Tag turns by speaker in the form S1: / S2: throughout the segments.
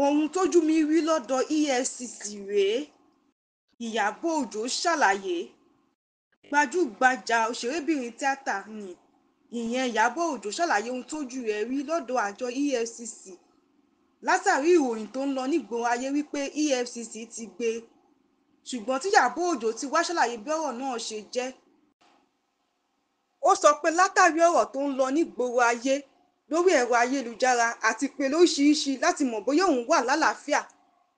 S1: ohun tójú mi rí lọ́dọ̀ EFCC rèé. Ìyábọ̀ Òjó ṣàlàyé. Gbajúgbajà òṣèrébìnrin tíátà ni ìyẹn Ìyábọ̀ Òjó ṣàlàyé ohun tójú rẹ̀ rí lọ́dọ̀ àjọ EFCC látàrí ìròyìn tó ń lọ nígboro ayé wípé EFCC ti gbé e, ṣùgbọ́n tí Ìyábọ̀ Òjó ti wá ṣàlàyé bí ọ̀rọ̀ náà ṣe jẹ́. Ó sọ pé látàrí ọ̀rọ̀ tó ń lọ nígboro ayé lórí ẹ̀rọ ayélujára àti pé lóríṣiríṣi láti mọ̀ bóyá òun wà lálàáfíà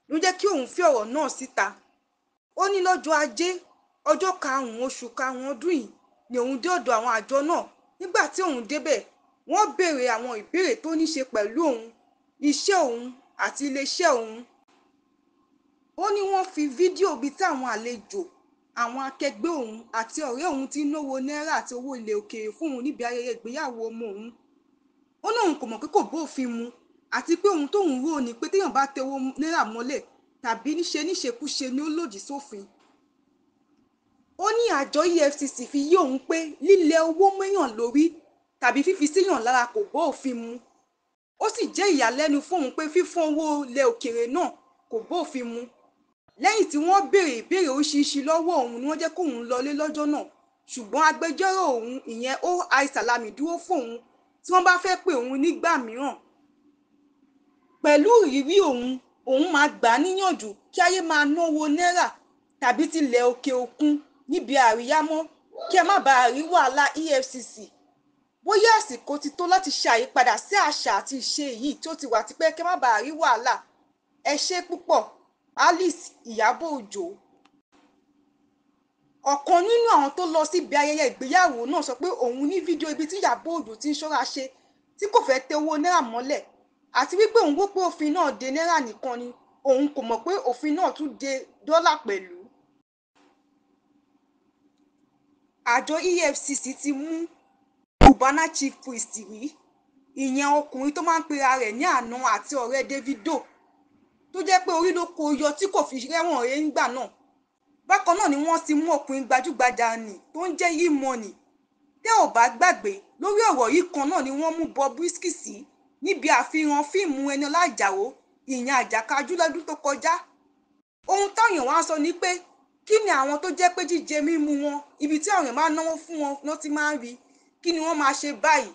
S1: ló jẹ́ kí òun fi ọ̀rọ̀ náà síta. Ó ní lọ́jọ́ ajé ọjọ́ 5 oṣù karùn-ún ọdún yìí ni òun dé ọ̀dọ̀ àwọn àjọ náà. Nígbà tí òun débẹ̀, wọ́n béèrè àwọn ìbéèrè tó ní ṣe pẹ̀lú òun, iṣẹ́ òun àti iléeṣẹ́ òun. Ó ní wọ́n fi fídíò bíi tí àwọn àlejò, àwọn akẹgbẹ́ òun àti ọ̀rẹ́ òun ti náwó náírà àti owó ilẹ̀ òkèèrè fún òun níbi ayẹyẹ ìgbéyàwó ọmọ òun. Ó ní òun kò mọ̀ pé kò bófin mu àti pé ohun tóun rò ní pé téèyàn bá tẹ owó náírà mọ́lẹ̀ tàbí níṣekúṣe ni ó lòdì sófin. Ó ní àjọ EFCC fi yé òun pé lílẹ̀ owó mẹ́yàn lórí tàbí fífi síyàn lára kò bófin mu. Ó sì jẹ́ ìyàlẹ́nu fóun pé fífún owó ilẹ̀ òkèèrè náà kò bófin mu. Lẹ́yìn tí wọ́n béèrè ìbéèrè oríṣiríṣi lọ́wọ́ òun ni wọ́n jẹ́ kóun lọlé lọ́jọ́ náà, ṣùgbọ́n agbẹjọ́rò òun ìyẹn OI Salami dúró fóun tí wọ́n bá fẹ́ pè òun nígbà mìíràn. Pẹ̀lú ìrírí òun máa gbà á níyànjú kí ayé máa náwó náírà tàbí tilẹ̀ òkè òkun níbi àríyá mọ́ kí ẹ má bàa rí wàhálà EFCC. Bóyá àsìkò ti tó láti ṣe àyípadà sí àṣà àti ìṣe yìí tí ó ti wà tipẹ́ kí ẹ má bàa rí wàhálà. Ẹ ṣé púpọ̀. Alice Ìyábọ̀ Òjó. Ọ̀kan nínú àwọn tó lọ síbi ayẹyẹ ìgbéyàwó náà sọ pé òun ní fídíò ibi tí Ìyábọ̀ Òjó ti ń ṣọ́ra ṣe tí kò fẹ́ tẹ owó náírà mọ́lẹ̀ àti wípé òun wò pé òfin náà de náírà nìkan ni, òun kò mọ̀ pé òfin náà tún de dọ́là pẹ̀lú. Àjọ EFCC ti mú Cubana Chief Priest rí, ìyẹn ọkùnrin tó máa ń pera rẹ̀ ní àná àti ọ̀rẹ́ Davido tó jẹ́ pé orí ló kó yọ tí kò fi rẹ́wọ̀n rẹ̀ ńgbà náà. Bákan náà ni wọ́n ti mú ọkùnrin gbajúgbajà nì tó ń jẹ́ E-Money. Tẹ́ ò bá gbàgbé lórí ọ̀rọ̀ yìí kan náà ni wọ́n mú Bobrisky sí níbi àfihàn fíìmù Ẹniọlá Àjàó ìyẹn Àjàkájú lọ́dún tó kọjá. Ohun táwọn èèyàn wá sọ ni pé kí ni àwọn tó jẹ́ pé jíjẹ mímu wọn ibi tí àwọn èèyàn máa náwó fún wọn ló ti máa ń rí, kí ni wọ́n máa ṣe báyìí.